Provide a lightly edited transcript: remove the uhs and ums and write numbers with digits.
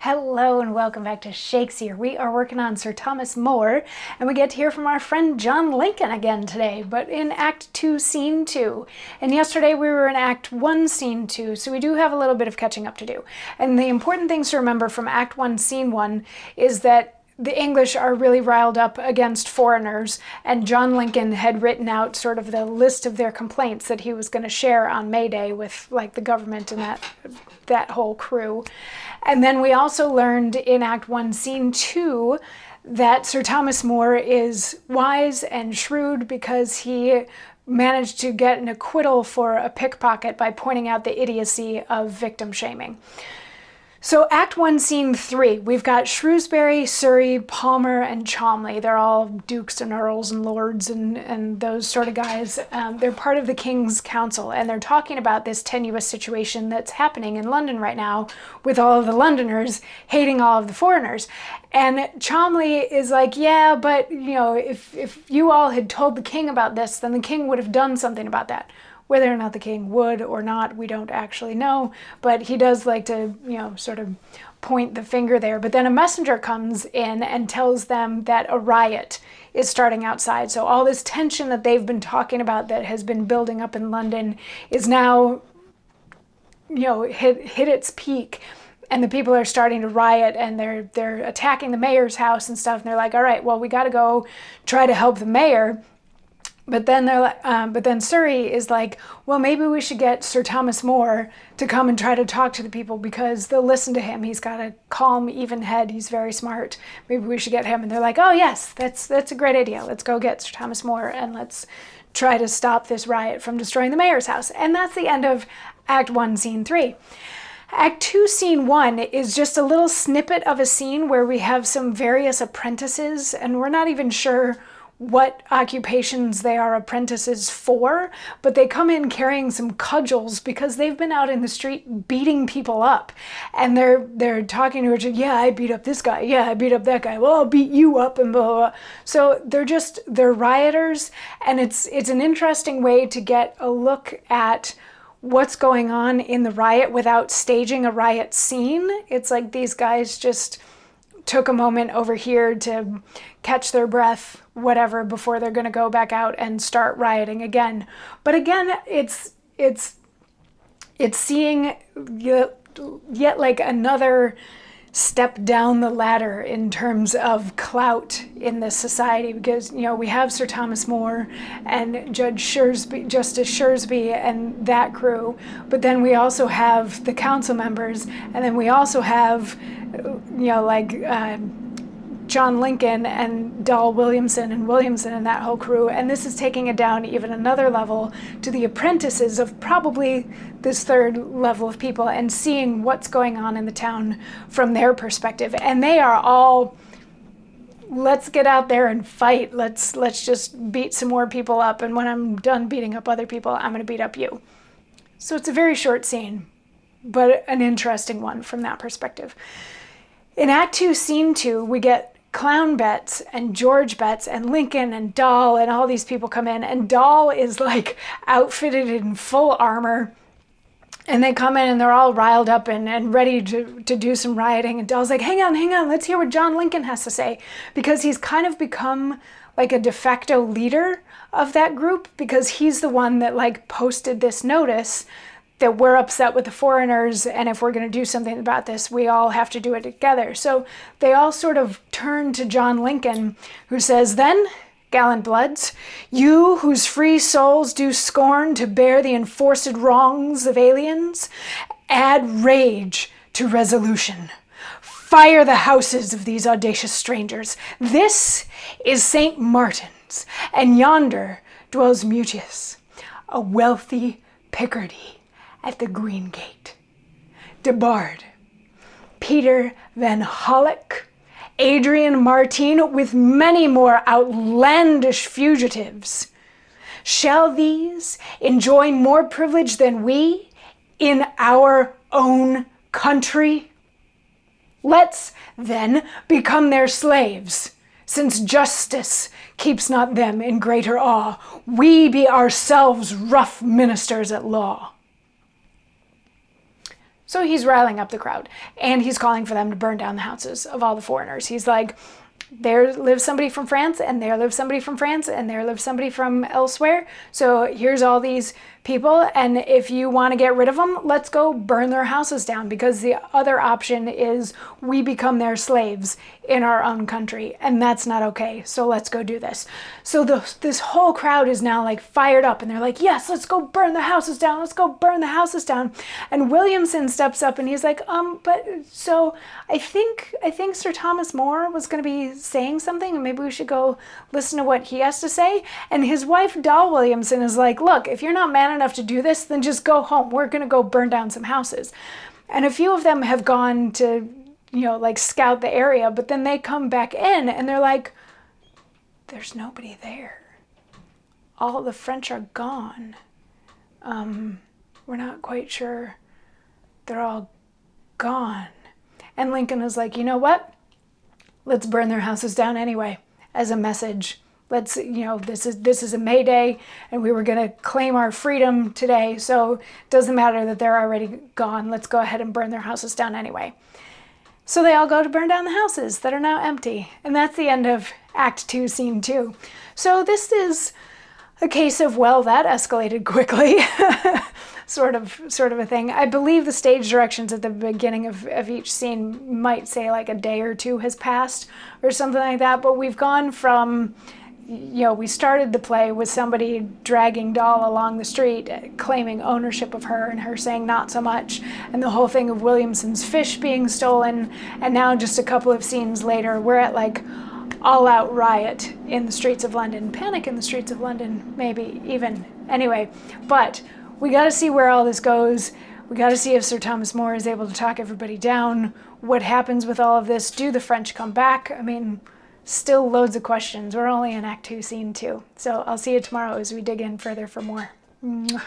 Hello and welcome back to Shakesyear. We are working on Sir Thomas More, and we get to hear from our friend John Lincoln again today, but in Act 2, Scene 2. And yesterday we were in Act 1, Scene 2, so we do have a little bit of catching up to do. And the important things to remember from Act 1, Scene 1 is that the English are really riled up against foreigners, and John Lincoln had written out sort of the list of their complaints that he was going to share on May Day with like the government and that whole crew. And then we also learned in Act 1, Scene 2 that Sir Thomas More is wise and shrewd because he managed to get an acquittal for a pickpocket by pointing out the idiocy of victim shaming. So Act 1, Scene 3, we've got Shrewsbury, Surrey, Palmer, and Cholmondeley. They're all dukes and earls and lords and those sort of guys. They're part of the King's Council, and they're talking about this tenuous situation that's happening in London right now with all of the Londoners hating all of the foreigners. And Cholmondeley is like, yeah, but if you all had told the king about this, then the king would have done something about that. Whether or not the king would or not, we don't actually know, but he does like to, sort of point the finger there. But then a messenger comes in and tells them that a riot is starting outside. So all this tension that they've been talking about that has been building up in London is now, hit its peak. And the people are starting to riot, and they're attacking the mayor's house and stuff. And they're like, all right, well, we got to go try to help the mayor. But then then Surrey is like, well, maybe we should get Sir Thomas More to come and try to talk to the people because they'll listen to him. He's got a calm, even head. He's very smart. Maybe we should get him. And they're like, oh yes, that's a great idea. Let's go get Sir Thomas More and let's try to stop this riot from destroying the mayor's house. And that's the end of Act 1, Scene 3. Act 2, Scene 1 is just a little snippet of a scene where we have some various apprentices, and we're not even sure what occupations they are apprentices for, but they come in carrying some cudgels because they've been out in the street beating people up. And they're talking to each other, yeah, I beat up this guy, yeah, I beat up that guy, well, I'll beat you up, and blah, blah, blah. So they're rioters, and it's an interesting way to get a look at what's going on in the riot without staging a riot scene. It's like these guys just took a moment over here to catch their breath, whatever, before they're going to go back out and start rioting again. But again, it's seeing yet like another step down the ladder in terms of clout in this society, because we have Sir Thomas More and Justice Shrewsbury and that crew, but then we also have the council members, and then we also have John Lincoln and Dal Williamson and that whole crew. And this is taking it down even another level to the apprentices of probably this third level of people and seeing what's going on in the town from their perspective. And they are all, let's get out there and fight. Let's just beat some more people up. And when I'm done beating up other people, I'm going to beat up you. So it's a very short scene, but an interesting one from that perspective. In Act 2, Scene 2, we get Clown Betts and George Betts and Lincoln and Dal and all these people come in, and Dal is like outfitted in full armor, and they come in and they're all riled up and ready to do some rioting, and Dal's like, hang on, let's hear what John Lincoln has to say, because he's kind of become like a de facto leader of that group, because he's the one that like posted this notice that we're upset with the foreigners, and if we're going to do something about this, we all have to do it together. So they all sort of turn to John Lincoln, who says, then, gallant bloods, you whose free souls do scorn to bear the enforced wrongs of aliens, add rage to resolution. Fire the houses of these audacious strangers. This is St. Martin's, and yonder dwells Mutius, a wealthy Picardy at the Green Gate. Debarred, Peter Van Hollick, Adrian Martine, with many more outlandish fugitives. Shall these enjoy more privilege than we in our own country? Let's then become their slaves, since justice keeps not them in greater awe. We be ourselves rough ministers at law. So he's riling up the crowd, and he's calling for them to burn down the houses of all the foreigners. He's like, there lives somebody from France, and there lives somebody from France, and there lives somebody from elsewhere. So here's all these people, and if you want to get rid of them, let's go burn their houses down, because the other option is we become their slaves in our own country, and that's not okay. So let's go do this. So this whole crowd is now like fired up, and they're like, yes, let's go burn the houses down. Let's go burn the houses down. And Williamson steps up and he's like, but so I think Sir Thomas More was going to be saying something, and maybe we should go listen to what he has to say. And his wife, Doll Williamson, is like, look, if you're not man enough to do this, then just go home. We're going to go burn down some houses. And a few of them have gone to, like scout the area, but then they come back in and they're like, there's nobody there. All the French are gone. We're not quite sure. They're all gone. And Lincoln is like, you know what? Let's burn their houses down anyway, as a message. Let's, this is a May Day, and we were going to claim our freedom today, so it doesn't matter that they're already gone. Let's go ahead and burn their houses down anyway. So they all go to burn down the houses that are now empty. And that's the end of Act 2, Scene 2. So this is a case of, well, that escalated quickly. sort of a thing. I believe the stage directions at the beginning of each scene might say like a day or two has passed or something like that. But we've gone from, we started the play with somebody dragging Doll along the street, claiming ownership of her, and her saying not so much, and the whole thing of Williamson's fish being stolen, and now just a couple of scenes later, we're at like all-out riot in the streets of London, panic in the streets of London, maybe even. Anyway, but we got to see where all this goes. We got to see if Sir Thomas More is able to talk everybody down. What happens with all of this? Do the French come back? I mean, still loads of questions. We're only in Act 2, Scene 2. So I'll see you tomorrow as we dig in further for more. Mwah.